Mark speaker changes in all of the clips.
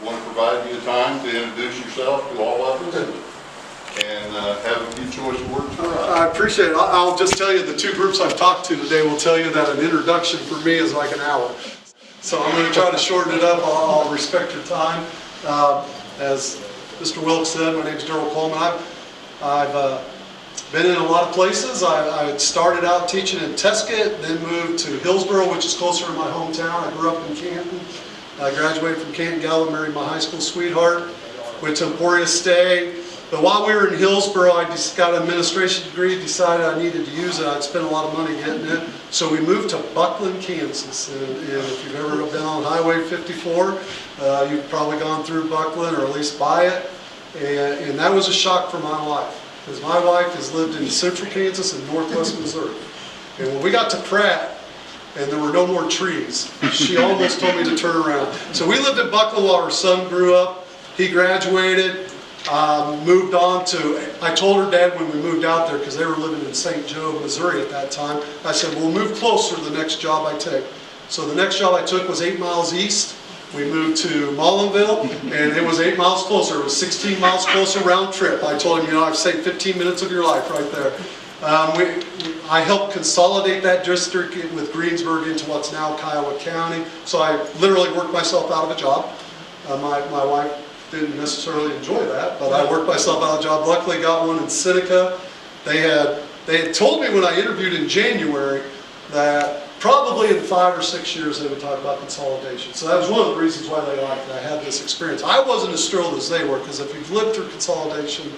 Speaker 1: want to provide you the time to introduce yourself to all of us and have a few choice words for us.
Speaker 2: I appreciate it. I'll just tell you, the two groups I've talked to today will tell you that an introduction for me is like an hour. So I'm going to try to shorten it up. I'll respect your time. As Mr. Wilkes said, my name is Darrel Kohlman. I've been in a lot of places. I started out teaching in Tesket, then moved to Hillsboro, which is closer to my hometown. I grew up in Canton. I graduated from Canton Gallup, married my high school sweetheart, went to Emporia State. But while we were in Hillsboro, I just got an administration degree, decided I needed to use it. I'd spent a lot of money getting it. So we moved to Buckland, Kansas. And if you've ever been on Highway 54, you've probably gone through Buckland or at least by it. And that was a shock for my life, because my wife has lived in central Kansas and northwest Missouri. And when we got to Pratt, and there were no more trees, she almost told me to turn around. So we lived in Buckland while our son grew up. He graduated. Moved on to, I told her dad when we moved out there, because they were living in St. Joe, Missouri at that time, I said, we'll move closer to the next job I take. So the next job I took was 8 miles east. We moved to Mullinville, and it was 8 miles closer. It was 16 miles closer round trip. I told him, you know, I've saved 15 minutes of your life right there. I helped consolidate that district with Greensburg into what's now Kiowa County. So I literally worked myself out of a job. My wife didn't necessarily enjoy that, but I worked myself out of a job. Luckily got one in Seneca. They had told me when I interviewed in January that probably in 5 or 6 years they would talk about consolidation. So that was one of the reasons why they liked it. I had this experience. I wasn't as thrilled as they were, because if you've lived through consolidation,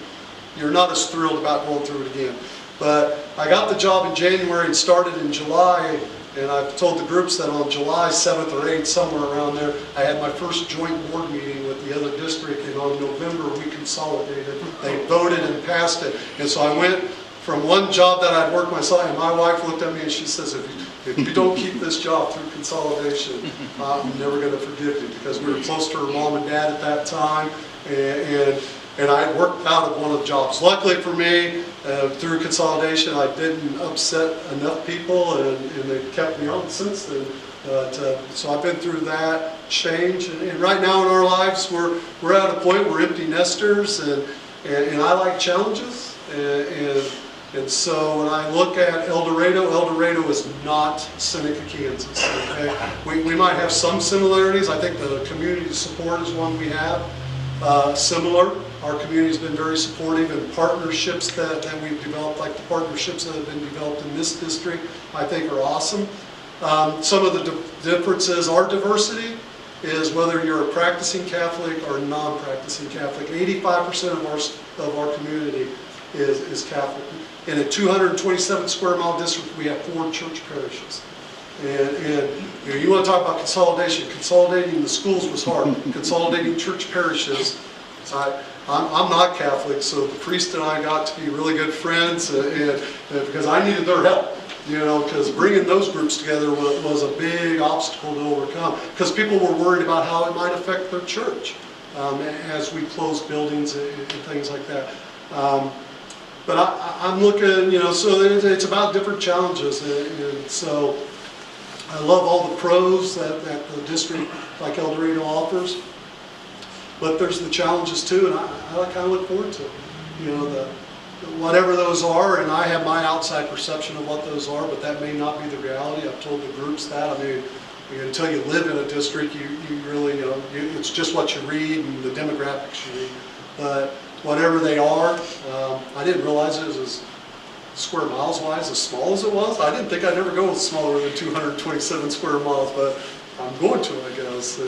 Speaker 2: you're not as thrilled about going through it again. But I got the job in January and started in July. And I've told the groups that on July 7th or 8th, somewhere around there, I had my first joint board meeting with the other district, and on November we consolidated. They voted and passed it. And so I went from one job that I'd worked myself, and my wife looked at me and she says, if you don't keep this job through consolidation, I'm never going to forgive you, because we were close to her mom and dad at that time, and I had worked out of one of the jobs. Luckily for me, through consolidation, I didn't upset enough people, and they've kept me on since then. So I've been through that change, and right now in our lives, we're at a point we're empty nesters, and I like challenges, and so when I look at El Dorado is not Seneca, Kansas. Okay? We might have some similarities. I think the community support is one we have. Similar. Our community has been very supportive, and partnerships that we've developed, like the partnerships that have been developed in this district, I think are awesome. Some of the differences, our diversity is whether you're a practicing Catholic or non-practicing Catholic. 85% of our community is Catholic. In a 227 square mile district, we have 4 church parishes. And you want to talk about consolidation. Consolidating the schools was hard. Consolidating church parishes. So I'm not Catholic, so the priest and I got to be really good friends, because I needed their help. You know, because bringing those groups together was a big obstacle to overcome, because people were worried about how it might affect their church as we closed buildings and things like that. But I'm looking, you know, so it's about different challenges, and so I love all the pros that the district like El Dorado offers, but there's the challenges too, and I kind of look forward to it. You know, whatever those are, and I have my outside perception of what those are, but that may not be the reality. I've told the groups that. I mean, until you live in a district, you really, you know, it's just what you read and the demographics you read. But whatever they are, I didn't realize it was as square miles wise as small as it was. I didn't think I'd ever go smaller than 227 square miles, but I'm going to, I guess.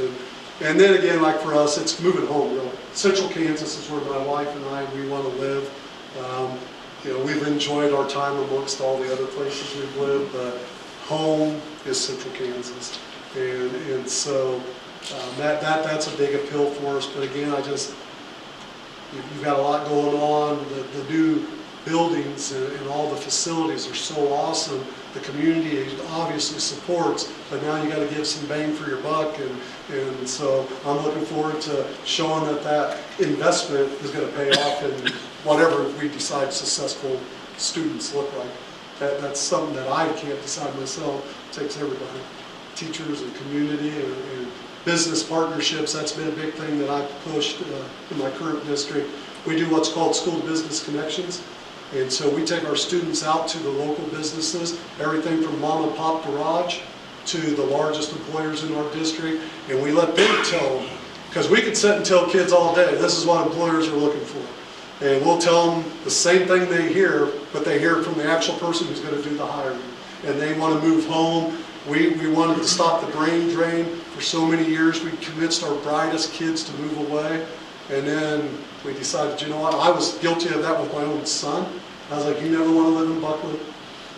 Speaker 2: And then again, like for us, it's moving home, really. Central Kansas is where my wife and we want to live. You know, we've enjoyed our time amongst all the other places we've lived, but home is Central Kansas. And so that's a big appeal for us. But again, you've got a lot going on. The new buildings and all the facilities are so awesome. The community obviously supports, but now you got to give some bang for your buck, and so I'm looking forward to showing that investment is going to pay off in whatever we decide successful students look like. That's something that I can't decide myself. It takes everybody, teachers and community, Business partnerships, that's been a big thing that I've pushed in my current district. We do what's called school business connections. And so we take our students out to the local businesses, everything from mom and pop garage to the largest employers in our district, and we let them tell them. Because we could sit and tell kids all day, this is what employers are looking for. And we'll tell them the same thing they hear, but they hear it from the actual person who's going to do the hiring. And they want to move home. We wanted to stop the brain drain. For so many years, we convinced our brightest kids to move away. And then we decided, you know what, I was guilty of that with my own son. I was like, you never want to live in Buckland.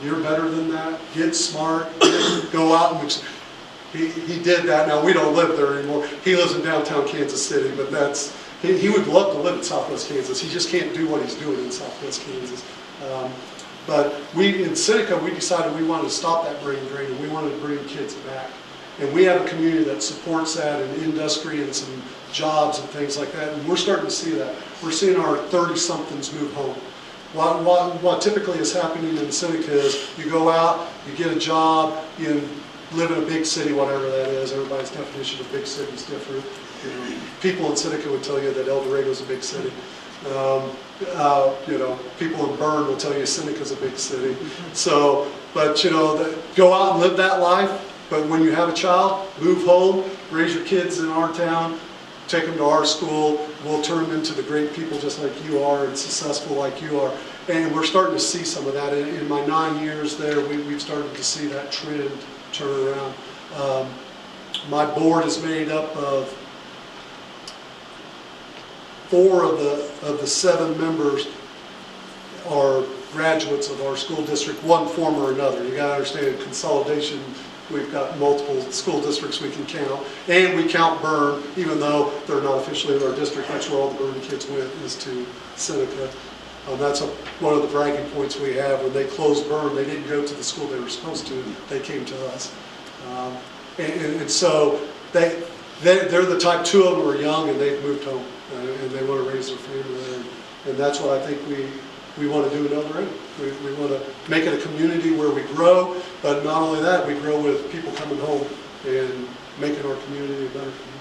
Speaker 2: You're better than that. Get smart. Go out and... He did that. Now, we don't live there anymore. He lives in downtown Kansas City, but that's... He would love to live in Southwest Kansas. He just can't do what he's doing in Southwest Kansas. But in Seneca, we decided we wanted to stop that brain drain, and we wanted to bring kids back. And we have a community that supports that, and industry and some jobs and things like that. And we're starting to see that. We're seeing our 30-somethings move home. What typically is happening in Seneca is you go out, you get a job, you live in a big city, whatever that is. Everybody's definition of big city is different. You know, people in Seneca would tell you that El Dorado is a big city. You know, people in Bern will tell you Seneca's a big city. So, but you know, go out and live that life. But when you have a child, move home, raise your kids in our town, take them to our school. We'll turn them into the great people just like you are and successful like you are. And we're starting to see some of that. In my 9 years there, we've started to see that trend turn around. My board is made up of 4 of the 7 members are graduates of our school district, one form or another. You got to understand consolidation. We've got multiple school districts we can count, and we count Bern, even though they're not officially in our district. That's where all the Bern kids went, is to Seneca. That's one of the bragging points we have. When they closed Bern, they didn't go to the school they were supposed to. They came to us, and so they're the type. 2 of them are young and they've moved home, and they want to raise their family there. And that's what I think we want to do in El Dorado. We want to make it a community where we grow, but not only that, we grow with people coming home and making our community a better community.